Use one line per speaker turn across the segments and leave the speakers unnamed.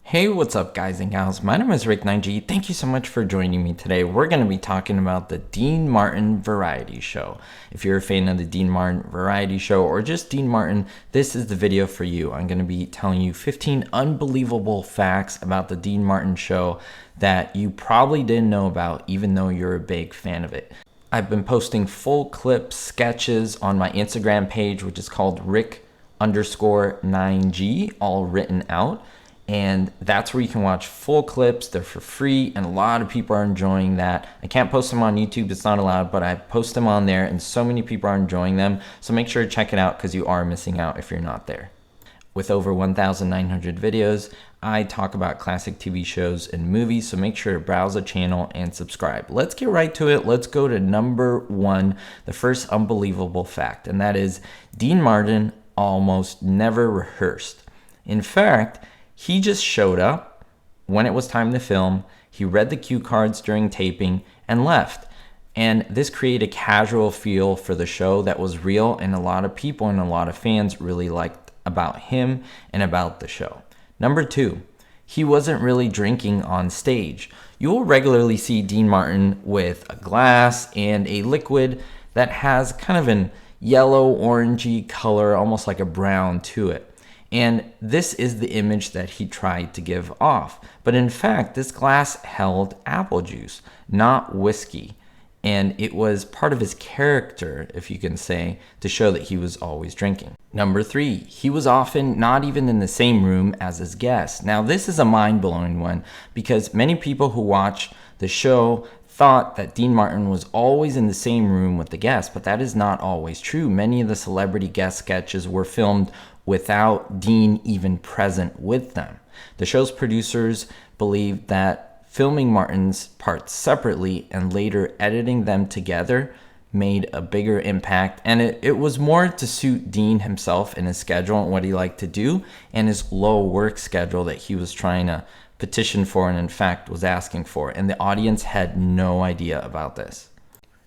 Hey, what's up guys and gals? My name is Rick 9G. Thank you so much for joining me today. We're going to be talking about the Dean Martin Variety Show. If you're a fan of the Dean Martin Variety Show or just Dean Martin, this is the video for you. I'm going to be telling you 15 unbelievable facts about the Dean Martin Show that you probably didn't know about even though you're a big fan of it. I've been posting full clip sketches on my Instagram page, which is called Rick_9G, all written out. And that's where you can watch full clips. They're for free, and a lot of people are enjoying that. I can't post them on YouTube, it's not allowed, but I post them on there, and so many people are enjoying them. So make sure to check it out because you are missing out if you're not there. With over 1,900 videos, I talk about classic TV shows and movies, so make sure to browse the channel and subscribe. Let's get right to it. Let's go to number one, the first unbelievable fact, and that is Dean Martin almost never rehearsed. In fact, he just showed up when it was time to film, he read the cue cards during taping, and left. And this created a casual feel for the show that was real, and a lot of people and a lot of fans really liked about him and about the show. Number two, he wasn't really drinking on stage. You will regularly see Dean Martin with a glass and a liquid that has kind of an yellow orangey color, almost like a brown to it. And this is the image that he tried to give off. But in fact, this glass held apple juice, not whiskey. And it was part of his character, if you can say, to show that he was always drinking. Number three, he was often not even in the same room as his guests. Now, this is a mind-blowing one because many people who watch the show thought that Dean Martin was always in the same room with the guests, but that is not always true. Many of the celebrity guest sketches were filmed without Dean even present with them. The show's producers believed that filming Martin's parts separately and later editing them together made a bigger impact, and it was more to suit Dean himself and his schedule and what he liked to do and his low work schedule that he was trying to petition for and in fact was asking for, and the audience had no idea about this.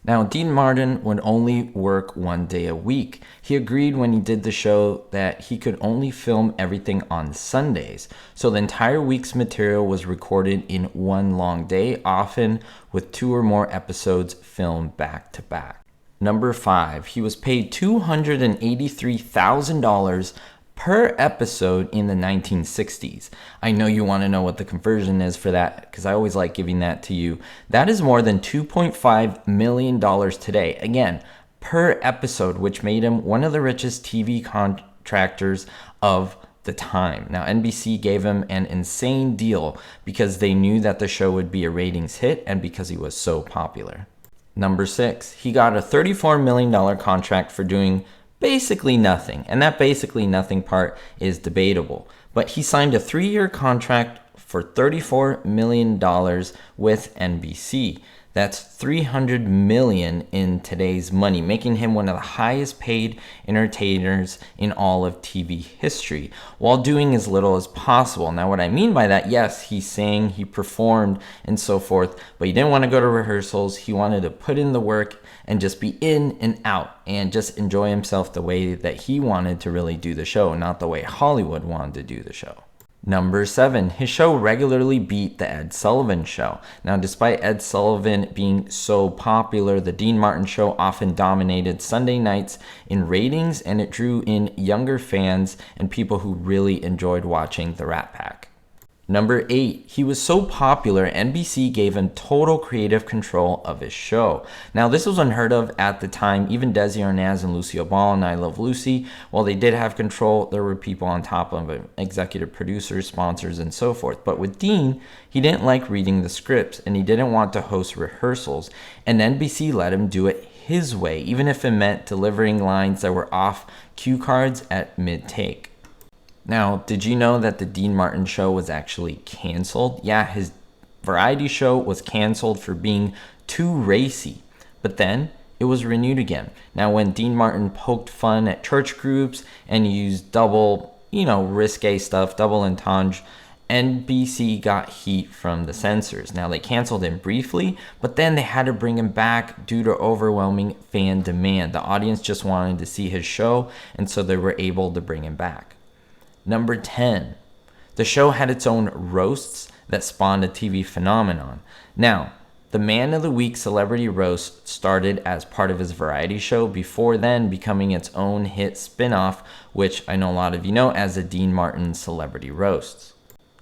Now, Dean Martin would only work one day a week. He agreed when he did the show that he could only film everything on Sundays. So the entire week's material was recorded in one long day, often with 2 or more episodes filmed back to back. Number five, he was paid $283,000 per episode in the 1960s. I know you want to know what the conversion is for that because I always like giving that to you. That is more than $2.5 million today. Again, per episode, which made him one of the richest TV contractors of the time. Now, NBC gave him an insane deal because they knew that the show would be a ratings hit and because he was so popular. Number six, he got a $34 million contract for doing basically nothing, and that basically nothing part is debatable. But he signed a 3-year contract for $34 million with NBC. That's $300 million in today's money, making him one of the highest paid entertainers in all of TV history, while doing as little as possible. Now, what I mean by that, yes, he sang, he performed, and so forth, but he didn't want to go to rehearsals. He wanted to put in the work and just be in and out and just enjoy himself the way that he wanted to really do the show, not the way Hollywood wanted to do the show. Number seven, his show regularly beat the Ed Sullivan Show. Now, despite Ed Sullivan being so popular, the Dean Martin Show often dominated Sunday nights in ratings, and it drew in younger fans and people who really enjoyed watching the Rat Pack. Number eight, he was so popular, NBC gave him total creative control of his show. Now, this was unheard of at the time. Even Desi Arnaz and Lucille Ball and I Love Lucy, while they did have control, there were people on top of it, executive producers, sponsors, and so forth. But with Dean, he didn't like reading the scripts, and he didn't want to host rehearsals, and NBC let him do it his way, even if it meant delivering lines that were off cue cards at mid-take. Now, did you know that the Dean Martin Show was actually canceled? Yeah, his variety show was canceled for being too racy, but then it was renewed again. Now, when Dean Martin poked fun at church groups and used double, risque stuff, double entendre, NBC got heat from the censors. Now, they canceled him briefly, but then they had to bring him back due to overwhelming fan demand. The audience just wanted to see his show, and so they were able to bring him back. Number 10, The show had its own roasts that spawned a TV phenomenon. Now, the Man of the Week Celebrity Roast started as part of his variety show before then becoming its own hit spin-off, which I know a lot of you know as the Dean Martin Celebrity Roasts.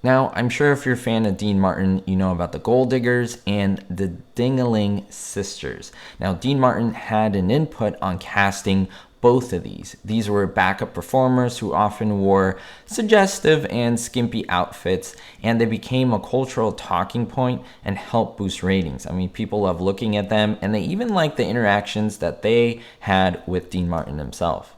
Now, I'm sure if you're a fan of Dean Martin, you know about the Gold Diggers and the Ding-a-Ling Sisters. Now, Dean Martin had an input on casting both of these. These were backup performers who often wore suggestive and skimpy outfits, and they became a cultural talking point and helped boost ratings. I mean, people love looking at them, and they even like the interactions that they had with Dean Martin himself.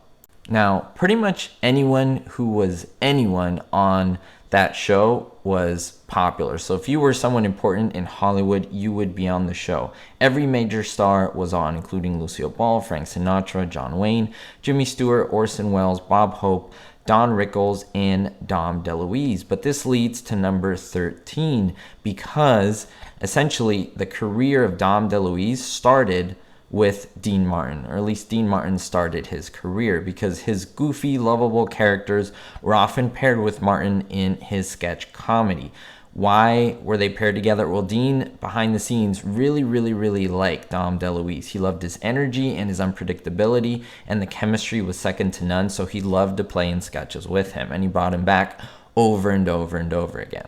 Now, pretty much anyone who was anyone on that show was popular. So if you were someone important in Hollywood, you would be on the show. Every major star was on, including Lucille Ball, Frank Sinatra, John Wayne, Jimmy Stewart, Orson Welles, Bob Hope, Don Rickles, and Dom DeLuise. But this leads to number 13 because essentially the career of Dom DeLuise started with Dean Martin, or at least Dean Martin started his career because his goofy, lovable characters were often paired with Martin in his sketch comedy. Why were they paired together? Well, Dean, behind the scenes, really liked Dom DeLuise. He loved his energy and his unpredictability, and the chemistry was second to none, so he loved to play in sketches with him, and he brought him back over and over and over again.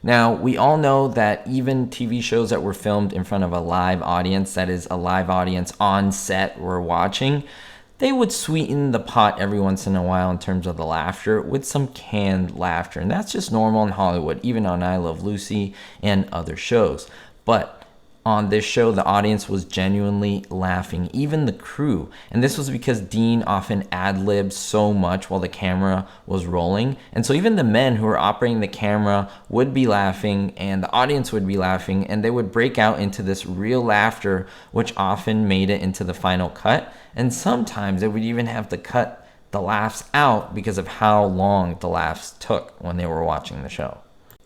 Now, we all know that even TV shows that were filmed in front of a live audience, that is a live audience on set we're watching, they would sweeten the pot every once in a while in terms of the laughter with some canned laughter. And that's just normal in Hollywood, even on I Love Lucy and other shows. But on this show, the audience was genuinely laughing, even the crew. And this was because Dean often ad-libbed so much while the camera was rolling. And so even the men who were operating the camera would be laughing and the audience would be laughing, and they would break out into this real laughter, which often made it into the final cut. And sometimes they would even have to cut the laughs out because of how long the laughs took when they were watching the show.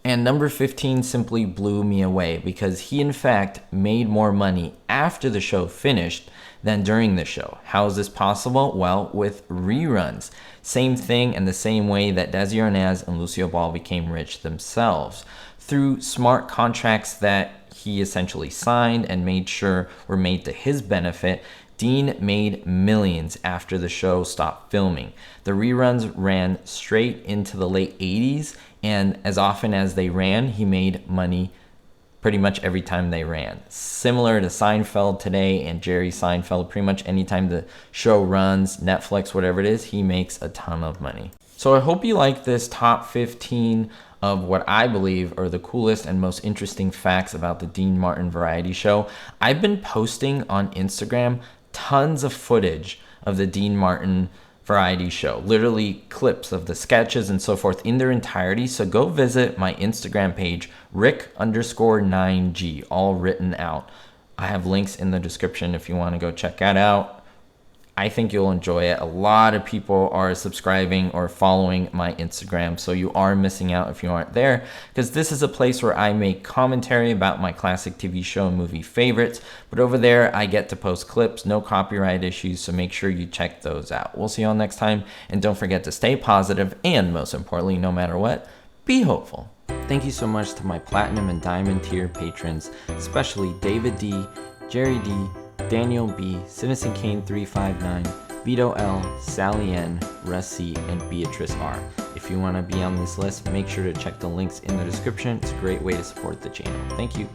And number 15 simply blew me away because he in fact made more money after the show finished than during the show. How is this possible? Well, with reruns. Same thing in the same way that Desi Arnaz and Lucille Ball became rich themselves. Through smart contracts that he essentially signed and made sure were made to his benefit, Dean made millions after the show stopped filming. The reruns ran straight into the late 80s, and as often as they ran, he made money pretty much every time they ran. Similar to Seinfeld today and Jerry Seinfeld, pretty much anytime the show runs, Netflix, whatever it is, he makes a ton of money. So I hope you like this top 15 of what I believe are the coolest and most interesting facts about the Dean Martin variety show. I've been posting on Instagram tons of footage of the Dean Martin variety show, literally clips of the sketches and so forth in their entirety. So go visit my Instagram page, Rick_9G, all written out. I have links in the description if you want to go check that out. I think you'll enjoy it. A lot of people are subscribing or following my Instagram, so you are missing out if you aren't there, because this is a place where I make commentary about my classic TV show and movie favorites, but over there I get to post clips, no copyright issues, so make sure you check those out. We'll see you all next time, and don't forget to stay positive, and most importantly, no matter what, be hopeful. Thank you so much to my Platinum and Diamond tier patrons, especially David D, Jerry D, Daniel B, Citizen Kane 359, Vito L, Sally N, Russ C, and Beatrice R. If you want to be on this list, make sure to check the links in the description. It's a great way to support the channel. Thank you.